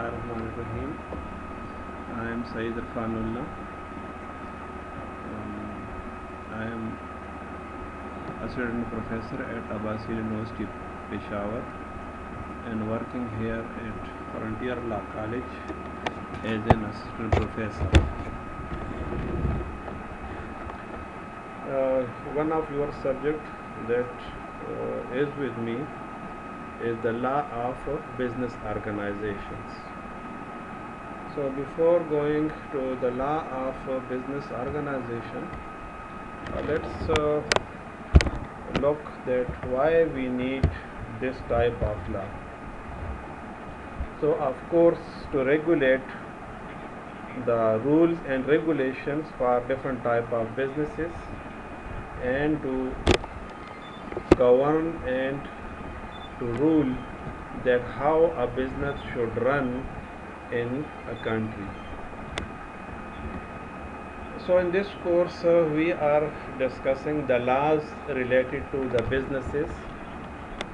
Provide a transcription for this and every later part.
Bismillahirrahmanirrahim. I am Saeed Irfanullah. I am assistant professor at Abbasi University, Peshawar, and working here at Frontier Law College as an assistant professor. One of your subject that is with me is the law of business organizations. So before going to the law of business organization, let's look that why we need this type of law. So of course, to regulate the rules and regulations for different type of businesses and to govern and to rule that how a business should run in a country. So in this course we are discussing the laws related to the businesses,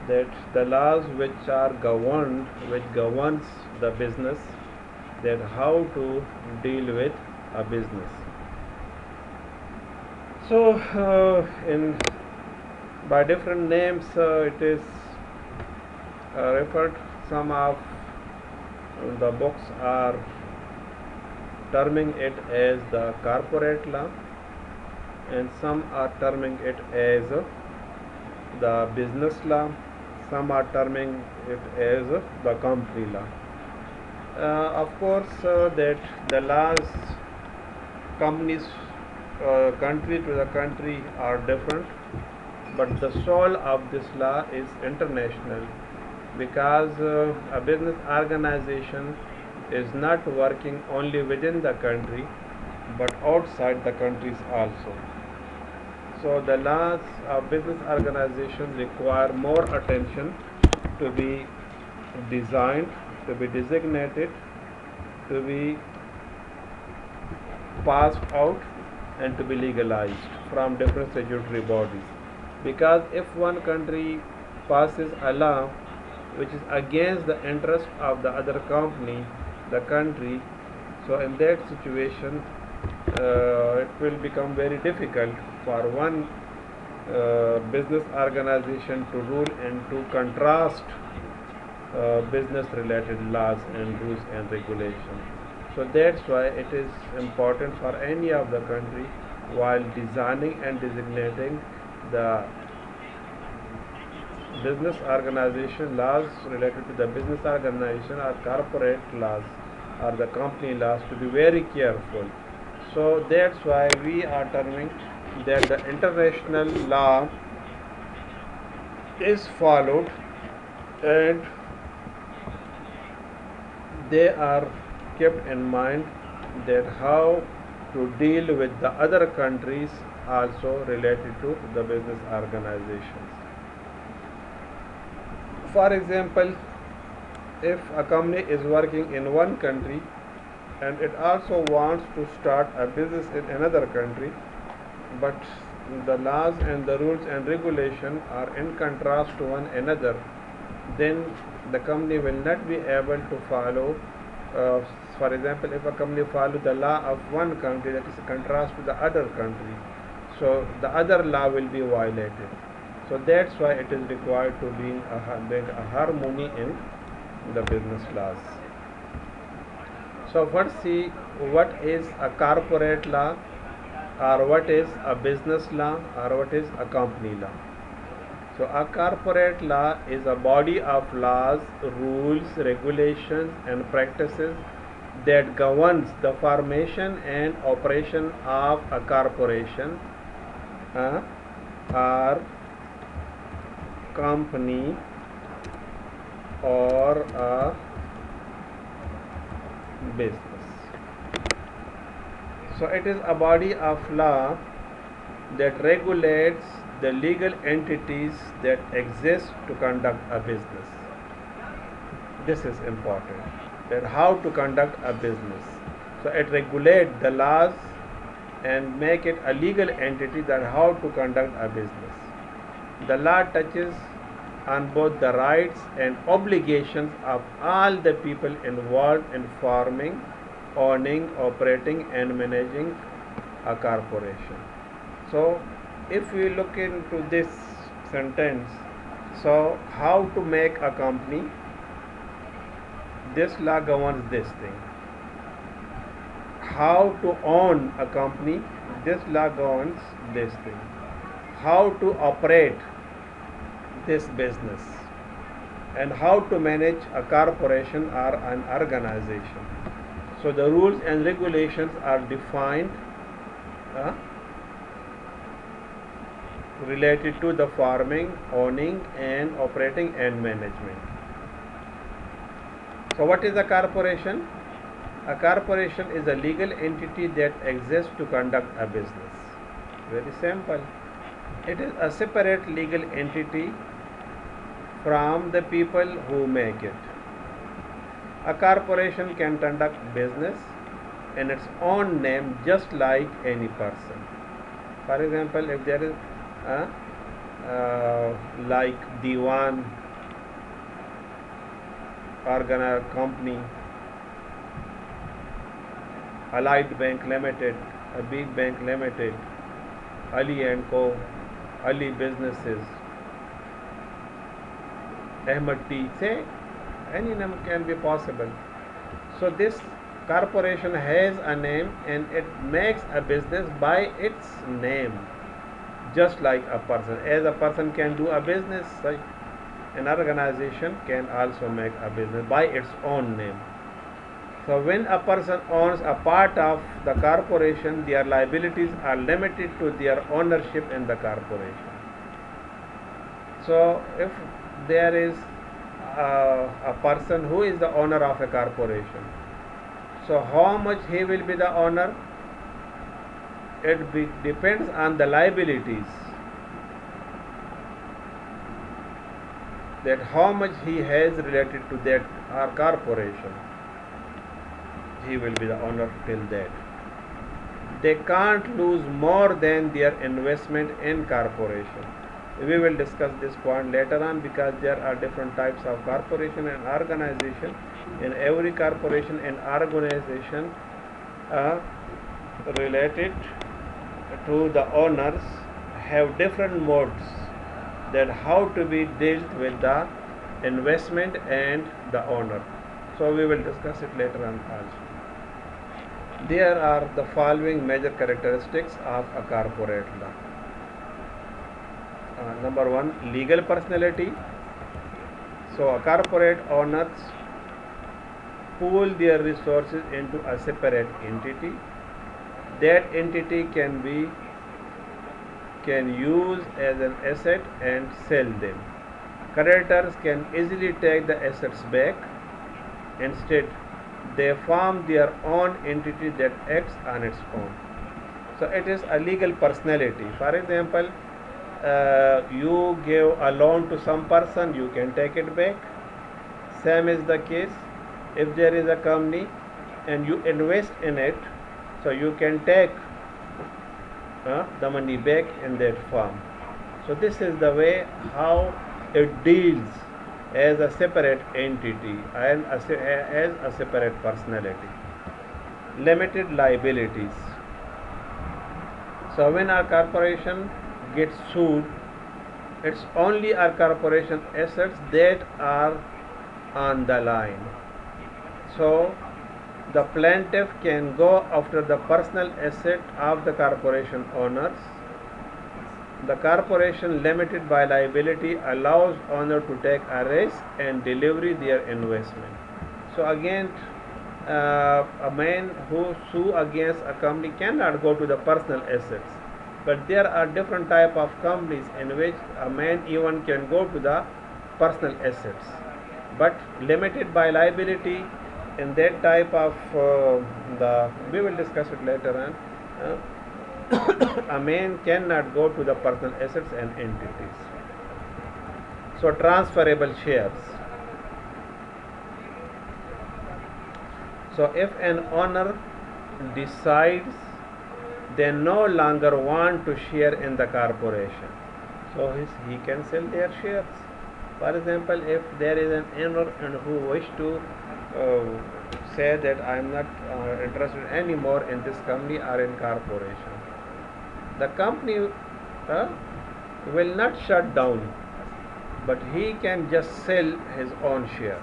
that the laws which are governed, which governs the business, that how to deal with a business. So in by different names it is referred. Some of the books are terming it as the corporate law, and some are terming it as the business law, some are terming it as the company law. Of course that the laws, companies, country to the country are different, but the soul of this law is international, because a business organization is not working only within the country but outside the countries also. So the laws of business organizations require more attention to be designed, to be designated, to be passed out, and to be legalized from different statutory bodies. Because if one country passes a law which is against the interest of the other company, the country, so in that situation it will become very difficult for one business organization to rule and to contrast business related laws and rules and regulations. So that's why it is important for any of the country, while designing and designating the business organization laws related to the business organization or corporate laws or the company laws, to be very careful. So that's why we are terming that the international law is followed, and they are kept in mind that how to deal with the other countries also related to the business organizations. For example, if a company is working in one country and it also wants to start a business in another country, but the laws and the rules and regulation are in contrast to one another, then the company will not be able to follow. For example, if a company follows the law of one country that is in contrast to the other country, so the other law will be violated. So that's why it is required to bring a harmony in the business laws. So first see what is a corporate law, or what is a business law, or what is a company law. So a corporate law is a body of laws, rules, regulations and practices that governs the formation and operation of a corporation or company or a business. So it is a body of law that regulates the legal entities that exist to conduct a business. This is important, that how to conduct a business. So it regulates the laws and make it a legal entity that how to conduct a business. The law touches on both the rights and obligations of all the people involved in forming, owning, operating, and managing a corporation. So, if we look into this sentence, so how to make a company? This law governs this thing. How to own a company? This law governs this thing. How to operate this business, and how to manage a corporation or an organization. So the rules and regulations are defined related to the forming, owning, and operating and management. So what is a corporation? A corporation is a legal entity that exists to conduct a business. Very simple. It is a separate legal entity from the people who make it. A corporation can conduct business in its own name just like any person. For example, if there is like Diwan Organa Company, Allied Bank Limited, a big bank limited, Ali and Co, Ali Businesses, Ahmad Tea, say any name can be possible. So this corporation has a name and it makes a business by its name, just like a person. As a person can do a business, an organization can also make a business by its own name. So when a person owns a part of the corporation, their liabilities are limited to their ownership in the corporation. So if there is a person who is the owner of a corporation, so how much he will be the owner? It depends on the liabilities, that how much he has related to that corporation. He will be the owner till that. They can't lose more than their investment in corporation. We will discuss this point later on, because there are different types of corporation and organization. In every corporation and organization related to the owners have different modes, that how to be dealt with the investment and the owner. So we will discuss it later on also. There are the following major characteristics of a corporate law. Number one, legal personality. So a corporate owners pool their resources into a separate entity. That entity can use as an asset and sell them. Creditors can easily take the assets back. Instead, they form their own entity that acts on its own. So it is a legal personality. For example, you give a loan to some person, you can take it back. Same is the case if there is a company and you invest in it, so you can take the money back in that form. So this is the way how it deals as a separate entity and as a separate personality. Limited liabilities. So when our corporation gets sued, it's only our corporation assets that are on the line. So the plaintiff can go after the personal asset of the corporation owners. The corporation, limited by liability, allows owner to take a risk and deliver their investment. So again, a man who sue against a company cannot go to the personal assets, but there are different type of companies in which a man even can go to the personal assets, but limited by liability. In that type of we will discuss it later on. A man cannot go to the personal assets and entities. So transferable shares. So if an owner decides they no longer want to share in the corporation, so he can sell their shares. For example, if there is an owner and who wish to say that I am not interested anymore in this company or in corporation, the company uh, will not shut down, but he can just sell his own shares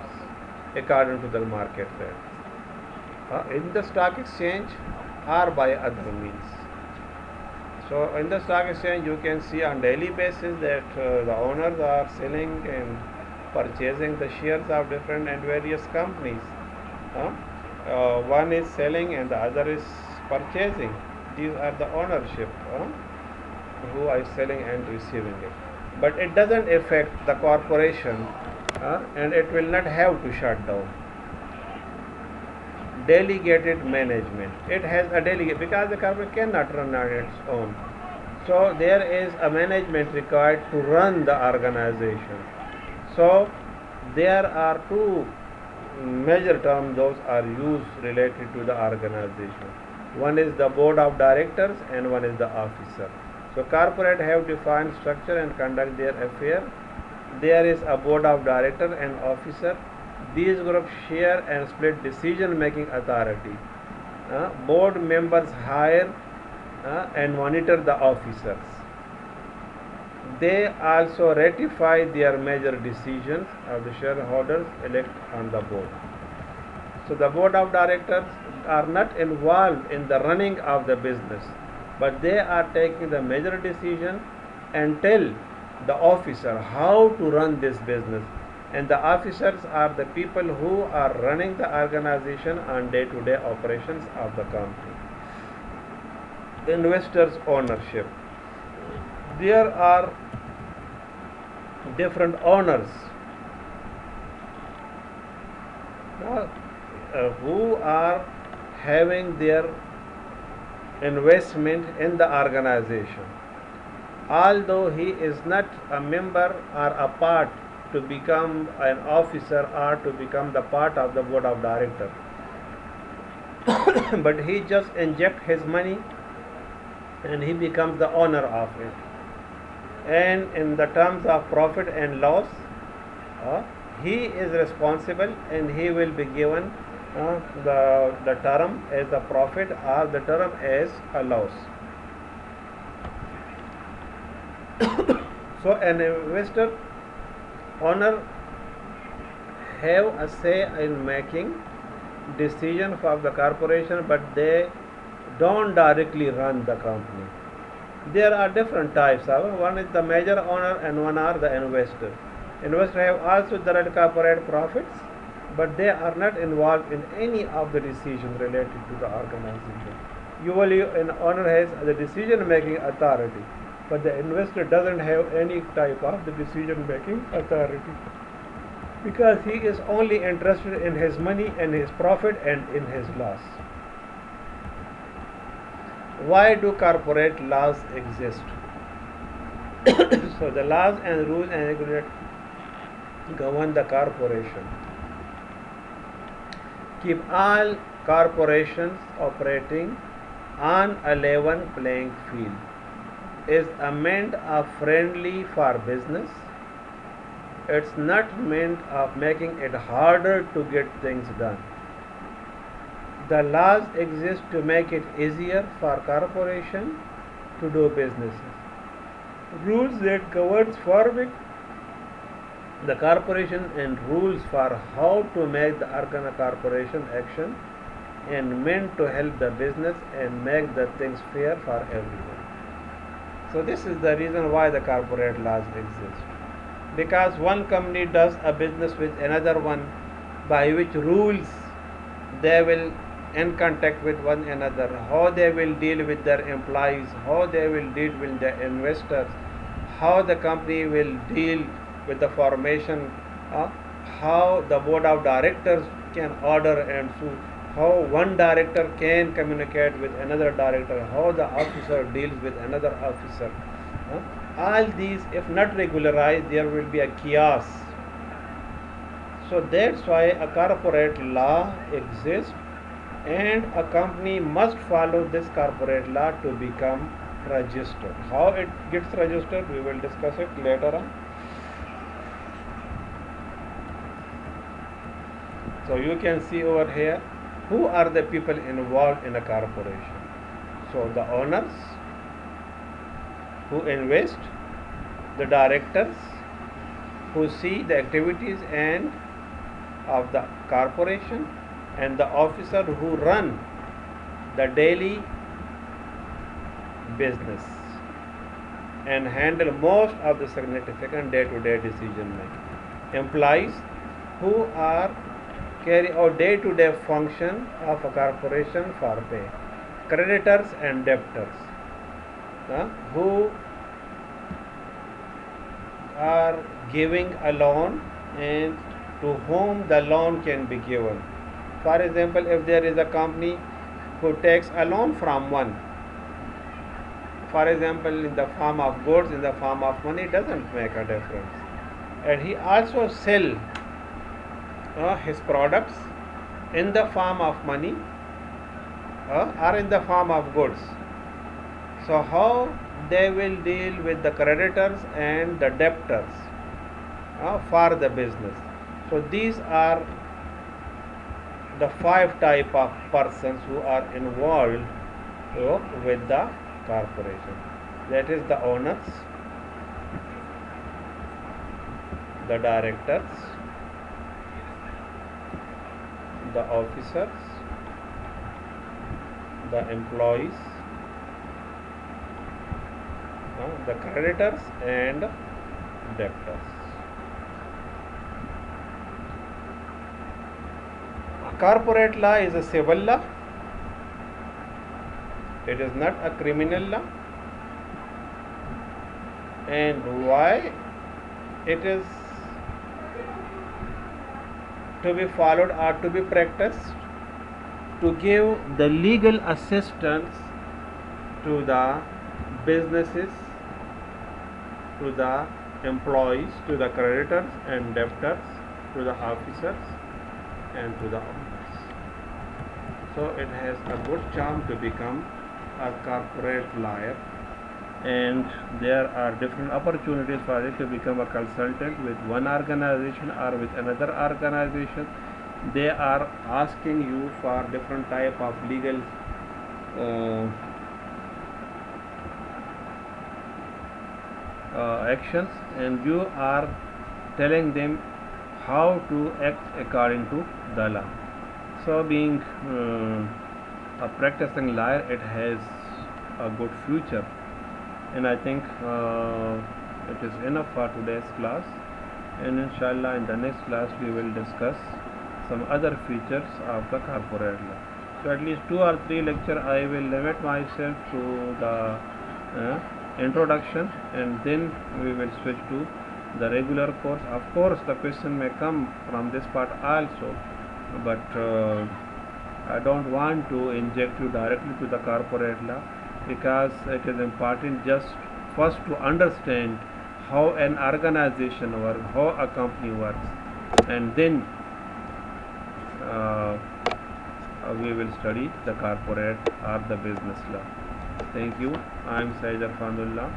according to the market rate in the stock exchange or by other means. So in the stock exchange you can see on daily basis that the owners are selling and purchasing the shares of different and various companies. One is selling and the other is purchasing. These are the ownership who are selling and receiving it. But it doesn't affect the corporation and it will not have to shut down. Delegated management. It has a delegate because the corporation cannot run on its own. So there is a management required to run the organization. So there are two major terms those are used related to the organization. One is the board of directors and one is the officer. So corporate have defined structure and conduct their affair. There is a board of director and officer. These groups share and split decision making authority. Board members hire and monitor the officers. They also ratify their major decisions of the shareholders elect on the board. So the board of directors are not involved in the running of the business, but they are taking the major decision and tell the officer how to run this business. And the officers are the people who are running the organization on day-to-day operations of the company. Investors' ownership. There are different owners who are having their investment in the organization. Although he is not a member or a part to become an officer or to become the part of the board of directors, but he just inject his money and he becomes the owner of it. And in the terms of profit and loss, he is responsible and he will be given the term as a profit or the term as a loss. So an investor owner have a say in making decision for the corporation, but they don't directly run the company. There are different types of one is the major owner and one are the investor. Investors have also direct corporate profits, but they are not involved in any of the decisions related to the organization. Usually an owner has the decision making authority, but the investor doesn't have any type of the decision making authority because he is only interested in his money and his profit and in his loss. Why do corporate laws exist? So the laws and rules and regulations govern the corporation. Keep all corporations operating on a level playing field. Is meant of friendly for business. It's not meant of making it harder to get things done. The laws exist to make it easier for corporation to do businesses. Rules that governs forming the corporation and rules for how to make the corporation action and meant to help the business and make the things fair for everyone. So this is the reason why the corporate laws exist. Because one company does a business with another one, by which rules they will in contact with one another, how they will deal with their employees, how they will deal with their investors, how the company will deal with the formation, how the board of directors can order and so how one director can communicate with another director, how the officer deals with another officer. All these, if not regularized, there will be a chaos. So that's why a corporate law exists, and a company must follow this corporate law to become registered. How it gets registered, we will discuss it later on. So you can see over here who are the people involved in a corporation. So the owners who invest, the directors who see the activities and of the corporation, and the officer who run the daily business and handle most of the significant day-to-day decision making. Employees who are carry out day-to-day function of a corporation for pay. Creditors and debtors who are giving a loan and to whom the loan can be given. For example, if there is a company who takes a loan from one, for example, in the form of goods, in the form of money, it doesn't make a difference. And he also sell his products in the form of money or in the form of goods. So how they will deal with the creditors and the debtors for the business. So these are the 5 type of persons who are involved with the corporation. That is the owners, the directors, the officers, the employees, the creditors and debtors. Corporate law is a civil law. It is not a criminal law. And why it is to be followed or to be practiced? To give the legal assistance to the businesses, to the employees, to the creditors and debtors, to the officers and to the owners. So it has a good charm to become a corporate lawyer, and there are different opportunities for it to become a consultant with one organization or with another organization. They are asking you for different type of legal actions, and you are telling them how to act according to the law. So being a practicing lawyer, it has a good future, and I think it is enough for today's class, and inshallah in the next class we will discuss some other features of the corporate law. So at least 2 or 3 lecture I will limit myself to the introduction, and then we will switch to the regular course. Of course the question may come from this part also, but I don't want to inject you directly to the corporate law, because it is important just first to understand how an organization works, how a company works, and then we will study the corporate or the business law. Thank you. I am Sayyid Irfanullah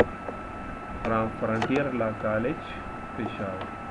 from Frontier Law College, Peshawar.